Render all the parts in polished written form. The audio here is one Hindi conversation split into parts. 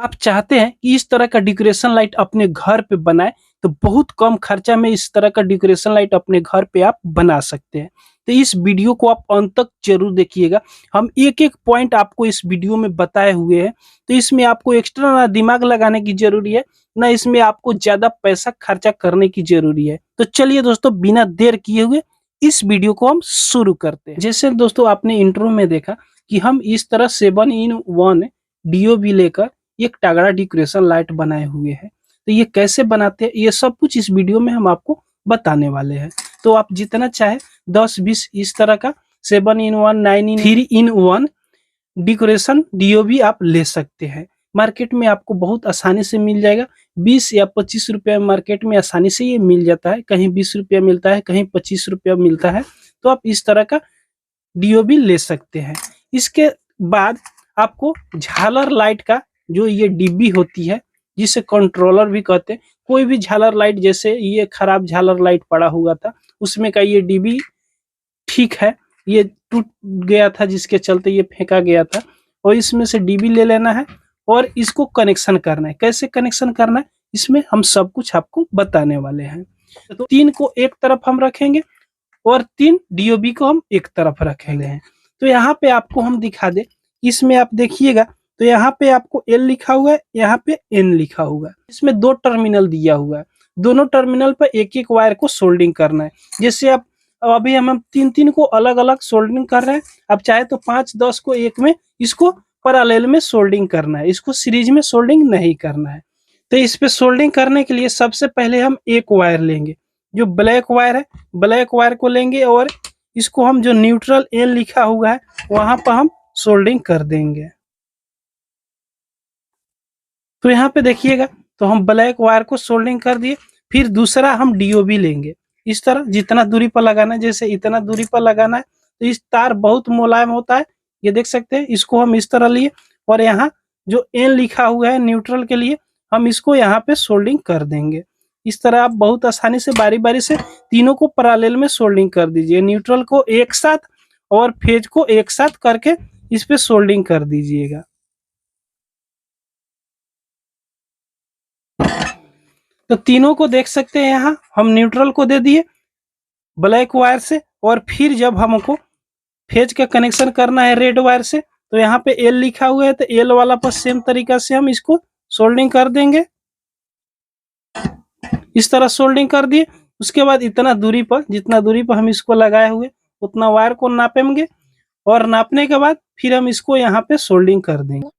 आप चाहते हैं कि इस तरह का डेकोरेशन लाइट अपने घर पे बनाएं, तो बहुत कम खर्चा में इस तरह का डेकोरेशन लाइट अपने घर पे आप बना सकते हैं। तो इस वीडियो को आप अंत तक जरूर देखिएगा। हम एक एक पॉइंट आपको इस वीडियो में बताए हुए हैं। तो इसमें आपको एक्स्ट्रा ना दिमाग लगाने की जरूरी है, ना इसमें आपको ज्यादा पैसा खर्चा करने की जरूरी है। तो चलिए दोस्तों, बिना देर किए हुए इस वीडियो को हम शुरू करते हैं। जैसे दोस्तों आपने इंट्रो में देखा कि हम इस तरह 7-in-1 DOB लेकर एक तगड़ा डेकोरेशन लाइट बनाए हुए हैं। तो ये कैसे बनाते हैं, ये सब कुछ इस वीडियो में हम आपको बताने वाले हैं। तो आप जितना चाहे 10-20 इस तरह का 7-in-1, 9-in, 3-in-1 decoration DOB आप ले सकते हैं। मार्केट में आपको बहुत आसानी से मिल जाएगा। 20 या 25 रुपये मार्केट में आसानी से ये मिल जाता है। कहीं 20 रुपया मिलता है, कहीं 25 रुपया मिलता है। तो आप इस तरह का DOB ले सकते हैं। इसके बाद आपको झालर लाइट का जो ये डिब्बी होती है, जिसे कंट्रोलर भी कहते हैं, कोई भी झालर लाइट, जैसे ये खराब झालर लाइट पड़ा हुआ था, उसमें का ये डिब्बी ठीक है, ये टूट गया था जिसके चलते ये फेंका गया था। और इसमें से डिब्बी ले लेना है और इसको कनेक्शन करना है। कैसे कनेक्शन करना है, इसमें हम सब कुछ आपको बताने वाले हैं। तो 3 को एक तरफ हम रखेंगे और 3 DOB को हम एक तरफ रखेंगे हैं। तो यहाँ पे आपको हम दिखा दे, इसमें आप देखिएगा तो यहाँ पे आपको L लिखा हुआ है, यहाँ पे N लिखा हुआ है। इसमें 2 टर्मिनल दिया हुआ है। दोनों टर्मिनल पर एक एक वायर को सोल्डिंग करना है। जैसे आप अभी हम 3-3 को अलग अलग सोल्डिंग कर रहे हैं। आप चाहे तो 5-10 को एक में इसको पैरेलल में सोल्डिंग करना है, इसको सीरीज में सोल्डिंग नहीं करना है। तो इस पे सोल्डिंग करने के लिए सबसे पहले हम एक वायर लेंगे, जो ब्लैक वायर है। ब्लैक वायर को लेंगे और इसको हम जो न्यूट्रल N लिखा हुआ है वहां पर हम सोल्डिंग कर देंगे। तो यहाँ पे देखिएगा, तो हम ब्लैक वायर को सोल्डिंग कर दिए। फिर दूसरा हम DOB लेंगे। इस तरह जितना दूरी पर लगाना है, जैसे इतना दूरी पर लगाना है। तो इस तार बहुत मुलायम होता है, ये देख सकते हैं। इसको हम इस तरह लिए और यहाँ जो N लिखा हुआ है न्यूट्रल के लिए, हम इसको यहाँ पे सोल्डिंग कर देंगे। इस तरह आप बहुत आसानी से बारी बारी से तीनों को पैरेलल में सोल्डिंग कर दीजिए। न्यूट्रल को एक साथ और फेज को एक साथ करके इस पे सोल्डिंग कर दीजिएगा। तो तीनों को देख सकते हैं, यहाँ हम न्यूट्रल को दे दिए ब्लैक वायर से। और फिर जब हमको फेज का कनेक्शन करना है रेड वायर से, तो यहाँ पे L लिखा हुआ है, तो L वाला पर सेम तरीका से हम इसको सोल्डिंग कर देंगे। इस तरह सोल्डिंग कर दिए। उसके बाद इतना दूरी पर, जितना दूरी पर हम इसको लगाए हुए, उतना वायर को नापेंगे और नापने के बाद फिर हम इसको यहाँ पे सोल्डिंग कर देंगे।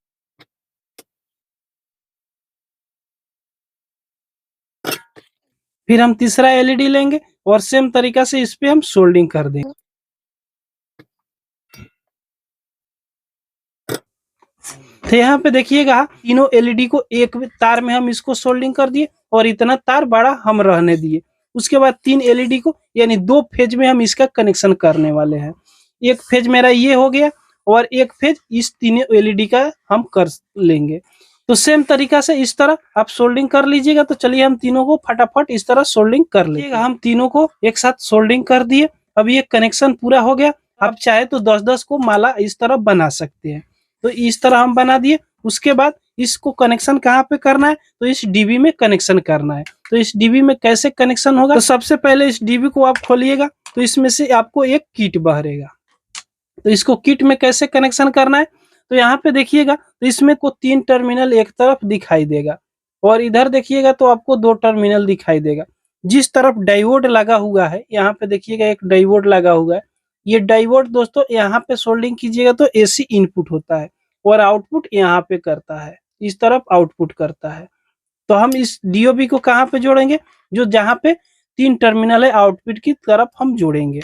फिर हम तीसरा LED लेंगे और सेम तरीका से इस पे हम सोल्डिंग कर देंगे। तो यहाँ पे देखिएगा, तीनों LED को एक तार में हम इसको सोल्डिंग कर दिए और इतना तार बड़ा हम रहने दिए। उसके बाद 3 LED को, यानी 2 फेज में हम इसका कनेक्शन करने वाले हैं। एक फेज मेरा ये हो गया और एक फेज इस तीनों LED का हम कर लेंगे। तो सेम तरीका से इस तरह आप सोल्डिंग कर लीजिएगा। तो चलिए हम तीनों को फटाफट इस तरह सोल्डिंग कर लेंगे। हम तीनों को एक साथ सोल्डिंग कर दिए। अब ये कनेक्शन पूरा हो गया। आप चाहे तो 10-10 को माला इस तरह बना सकते हैं। तो इस तरह हम बना दिए। उसके बाद इसको कनेक्शन कहाँ पे करना है, तो इस DB में कनेक्शन करना है। तो इस DB में कैसे कनेक्शन होगा, तो सबसे पहले इस DB को आप खोलिएगा, तो इसमें से आपको एक किट बहरेगा। तो इसको किट में कैसे कनेक्शन करना है, तो यहाँ पे देखिएगा, तो इसमें को 3 टर्मिनल एक तरफ दिखाई देगा और इधर देखिएगा तो आपको 2 टर्मिनल दिखाई देगा। जिस तरफ डायोड लगा हुआ है, यहाँ पे देखिएगा एक डायोड लगा हुआ है। ये डायोड दोस्तों यहाँ पे सोल्डिंग कीजिएगा तो AC इनपुट होता है और आउटपुट यहाँ पे करता है, इस तरफ आउटपुट करता है। तो हम इस DOB को कहाँ पे जोड़ेंगे, जो जहाँ पे 3 टर्मिनल है आउटपुट की तरफ हम जोड़ेंगे।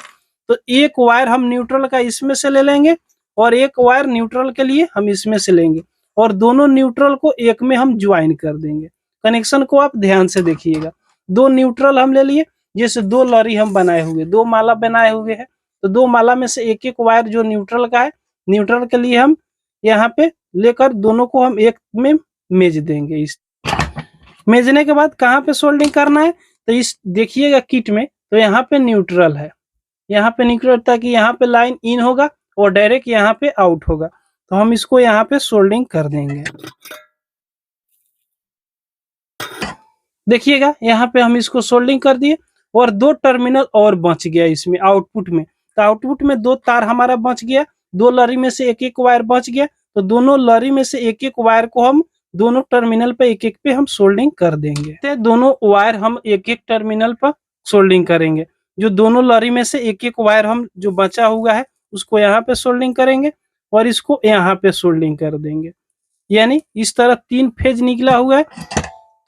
तो एक वायर हम न्यूट्रल का इसमें से ले लेंगे और एक वायर न्यूट्रल के लिए हम इसमें से लेंगे और दोनों न्यूट्रल को एक में हम ज्वाइन कर देंगे। कनेक्शन को आप ध्यान से देखिएगा। 2 न्यूट्रल हम ले लिए, जैसे 2 लरी हम बनाए हुए, 2 माला बनाए हुए हैं। तो 2 माला में से एक एक वायर जो न्यूट्रल का है, न्यूट्रल के लिए हम यहाँ पे लेकर दोनों को हम एक में मेज देंगे। इस मेजने के बाद कहाँ पे सोल्डिंग करना है, तो इस देखिएगा किट में, तो यहाँ पे न्यूट्रल है, यहाँ पे न्यूट्रल, ताकि यहाँ पे लाइन इन होगा और डायरेक्ट यहाँ पे आउट होगा। तो हम इसको यहाँ पे सोल्डिंग कर देंगे। देखिएगा यहाँ पे हम इसको सोल्डिंग कर दिए और 2 टर्मिनल और बच गया इसमें आउटपुट में। तो आउटपुट में 2 तार हमारा बच गया, 2 लरी में से एक-एक वायर बच गया। तो दोनों लरी में से एक-एक वायर को हम दोनों टर्मिनल पे एक-एक पे हम सोल्डिंग कर देंगे। तो दोनों वायर हम एक-एक टर्मिनल पर सोल्डिंग करेंगे। जो दोनों लरी में से एक-एक वायर हम जो बचा हुआ है उसको यहाँ पे सोल्डिंग करेंगे और इसको यहाँ पे सोल्डिंग कर देंगे। यानी इस तरह 3 फेज निकला हुआ है,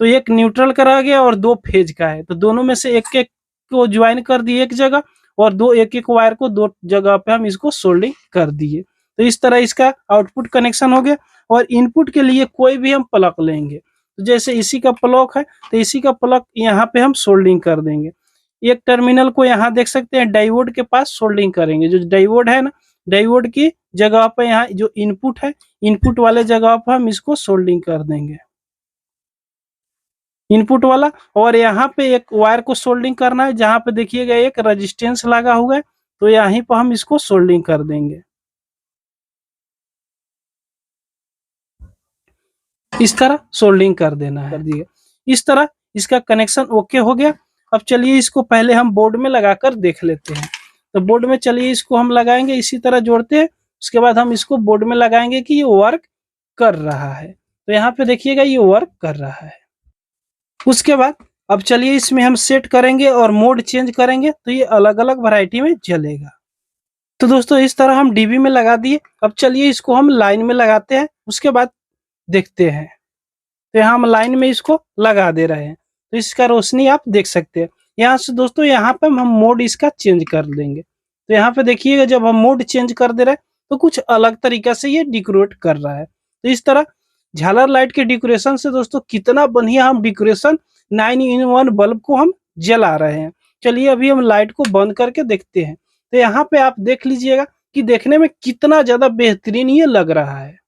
तो एक न्यूट्रल का रह गया और 2 फेज का है। तो दोनों में से एक-एक को ज्वाइन कर दिए एक जगह और 2 एक-एक वायर को 2 जगह पे हम इसको सोल्डिंग कर दिए। तो इस तरह इसका आउटपुट कनेक्शन हो गया। और इनपुट के लिए कोई भी हम प्लग लेंगे, तो जैसे इसी का प्लग है तो इसी का प्लग यहाँ पे हम सोल्डिंग कर देंगे। एक टर्मिनल को यहाँ देख सकते हैं डायोड के पास सोल्डिंग करेंगे। जो डायोड है ना, डायोड की जगह पे यहाँ जो इनपुट है, इनपुट वाले जगह पर हम इसको सोल्डिंग कर देंगे, इनपुट वाला। और यहाँ पे एक वायर को सोल्डिंग करना है जहाँ पे देखिएगा एक रेजिस्टेंस लगा हुआ है, तो यहीं पर हम इसको सोल्डिंग कर देंगे। इस तरह सोल्डिंग कर देना है, कर दिए। इस तरह इसका कनेक्शन ओके हो गया। अब चलिए इसको पहले हम बोर्ड में लगाकर देख लेते हैं। तो बोर्ड में चलिए इसको हम लगाएंगे, इसी तरह जोड़ते हैं। उसके बाद हम इसको बोर्ड में लगाएंगे कि ये वर्क कर रहा है। तो यहाँ पे देखिएगा ये वर्क कर रहा है। उसके बाद अब चलिए इसमें हम सेट करेंगे और मोड चेंज करेंगे, तो ये अलग-अलग वैरायटी में जलेगा। तो दोस्तों इस तरह हम डीबी में लगा दिए। अब चलिए इसको हम लाइन में लगाते हैं, उसके बाद देखते हैं। तो यहाँ हम लाइन में इसको लगा दे रहे हैं, तो इसका रोशनी आप देख सकते हैं। यहाँ से दोस्तों यहाँ पे हम मोड इसका चेंज कर देंगे। तो यहाँ पे देखिएगा जब हम मोड चेंज कर दे रहे हैं तो कुछ अलग तरीका से ये डेकोरेट कर रहा है। तो इस तरह झालर लाइट के डेकोरेशन से दोस्तों कितना बढ़िया हम डेकोरेशन 9-in-1 बल्ब को हम जला रहे हैं। चलिए अभी हम लाइट को बंद करके देखते हैं। तो यहाँ पे आप देख लीजिएगा कि देखने में कितना ज्यादा बेहतरीन ये लग रहा है।